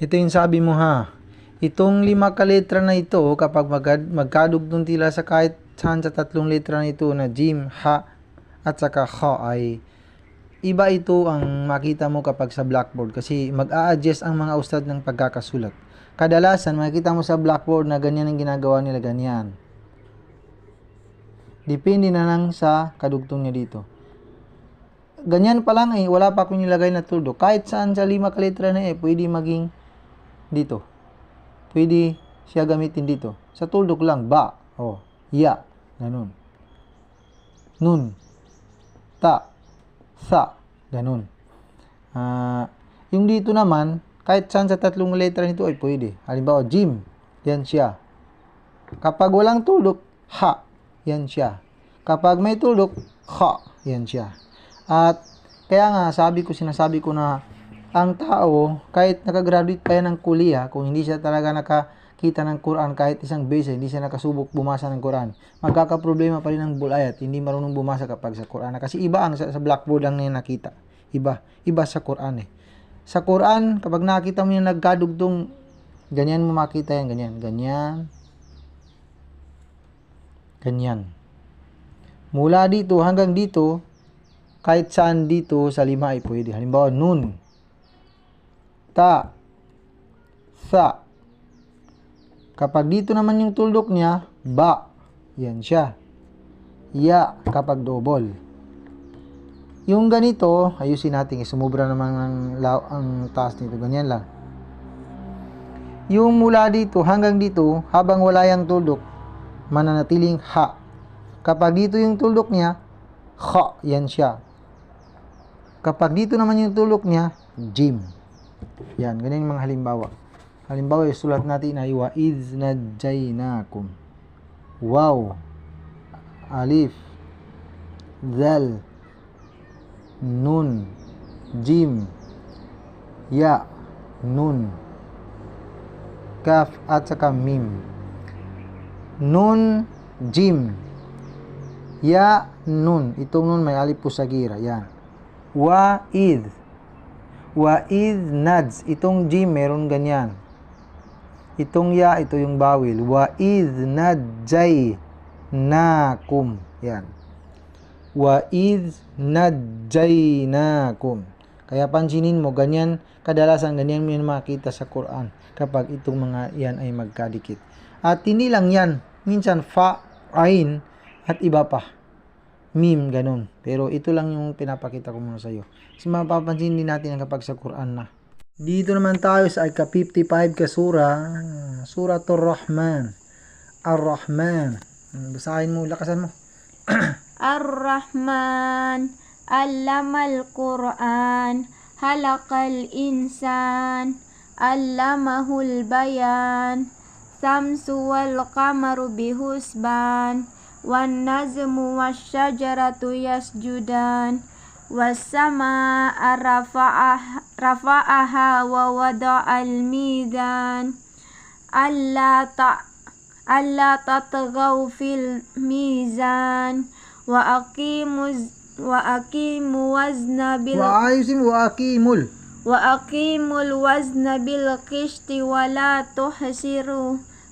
Ito yung sabi mo ha. Itong 5 kaletra na ito, kapag magkadugtong tila sa kahit saan sa 3 letra na ito na jim, ha, at saka kha ay iba ito ang makita mo kapag sa blackboard kasi mag-a-adjust ang mga ustad ng pagkakasulat. Kadalasan makikita mo sa blackboard na ganyan ang ginagawa nila, ganyan. Depende na lang sa kadugtong niya dito. Ganyan pa lang wala pa akong nilagay na tuldok. Kahit saan sa 5 kaletra na pwede maging dito. Pwede siya gamitin dito. Sa tuldok lang, ba, ya, ganun. Nun, ta, sa, ganun. Yung dito naman, kahit saan sa 3 letra nito ay pwede. Halimbawa, jim, yan siya. Kapag walang tuldok, ha, yan siya. Kapag may tuldok, kha, yan siya. At kaya nga sinasabi ko na ang tao, kahit nakagraduate pa yan ng kuliah, kung hindi siya talaga nakakita ng Quran kahit isang beses, hindi siya nakasubok bumasa ng Quran, magkakaproblema pa rin ng bulayat, hindi marunong bumasa kapag sa Quran. Kasi iba ang sa blackboard lang niya nakita. Iba sa Quran Sa Quran, kapag nakita mo yung nagkadugtong, ganyan mo makita yan, ganyan. Mula dito hanggang dito, kahit saan dito sa 5 ay pwede. Halimbawa, nun, ta, sa. Kapag dito naman yung tuldok niya, ba, yan siya. Ya, kapag double. Yung ganito, ayusin natin, sumubra naman ang taas nito, ganyan lang. Yung mula dito hanggang dito, habang wala yung tuldok, mananatiling ha. Kapag dito yung tuldok niya, kha, yan siya. Kapag dito naman yung tuldok niya, jim. Yan, ganyan yung mga halimbawa. Halimbawa, yung sulat natin ay wa idh najjaynakum. Waw, alif, zal, nun, jim, ya, nun, kaf, at saka mim. Nun, jim, ya, nun. Itong nun may alif pusagira. Yan. Wa idh nadz. Itong jim meron ganyan. Itong ya, ito yung bawil. Wa idh najjaynakum. Yan. Wa idh najjaynakum. Kaya pansinin mo, ganyan, kadalasan ganyan mo yung makita sa Quran kapag itong mga yan ay magkadikit. At hindi lang yan. Minsan fa, ain, at iba pa. Mim, ganun. Pero ito lang yung pinapakita ko muna sa iyo. Kasi mapapansin din natin kapag sa Quran na. Dito naman tayo sa ika-55 ka Suratul Rahman. Ar-Rahman. Basahin mo, lakasan mo. Ar-Rahman, Allamal Quran, Halaqal Insan, Allamahul Bayan, Samsu wal Qamaru bihusban, wan nazmu wasyajaratu yasjudan, was-samaa rafa'aha wa wada'al mizan, alla tatghaw fil mizan, wa aqimul wazna bil qisti wa la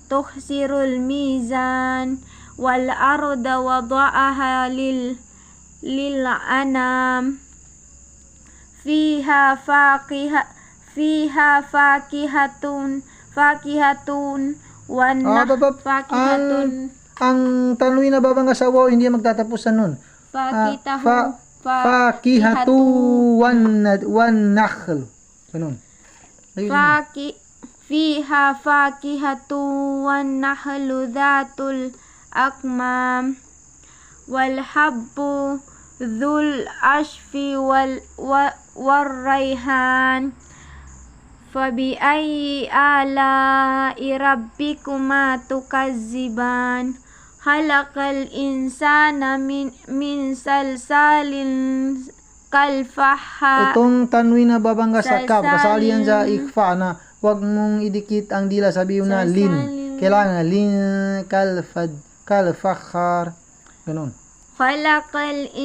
tuhsirul mizan, wal arda wada'aha lil anam, fiha fakihatun wan fakihatun. Ang tanwi na babang asawa hindi magtatapusan nun. Fakihatu wan nakhl. Ganun. Fiha fakihatu wan nakhlu dhatul akmam, wal habbu dhul ashfi wal rayhan, fabi ayyi ala'i rabbikuma tukazziban, halaqal insana min salsalin kalfaha. Itong tanwi na babangga sa kaf, kasali yan sa ikfa na wag mong idikit ang dila, sabi na lin. Kailangan lin kalfakhar. Ganun. Khalaqal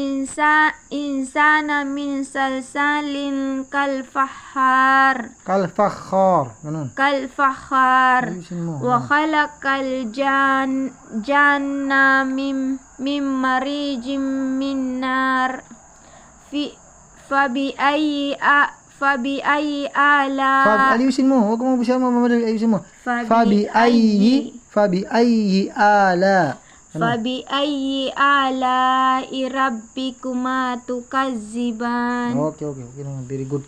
insana min salsalin kalfahar. Kalfakhar. Ganun. Kalfahar. Ayusin mo. Wa khalaqal janna min marijim min nar. Fabi ayyi ala. Ayusin mo. Huwag mo masyadong mamadali. Ayusin mo. Fabi ayyi ala. Fabi ayyi ala rabbikuma tukazziban. Okay. Very good.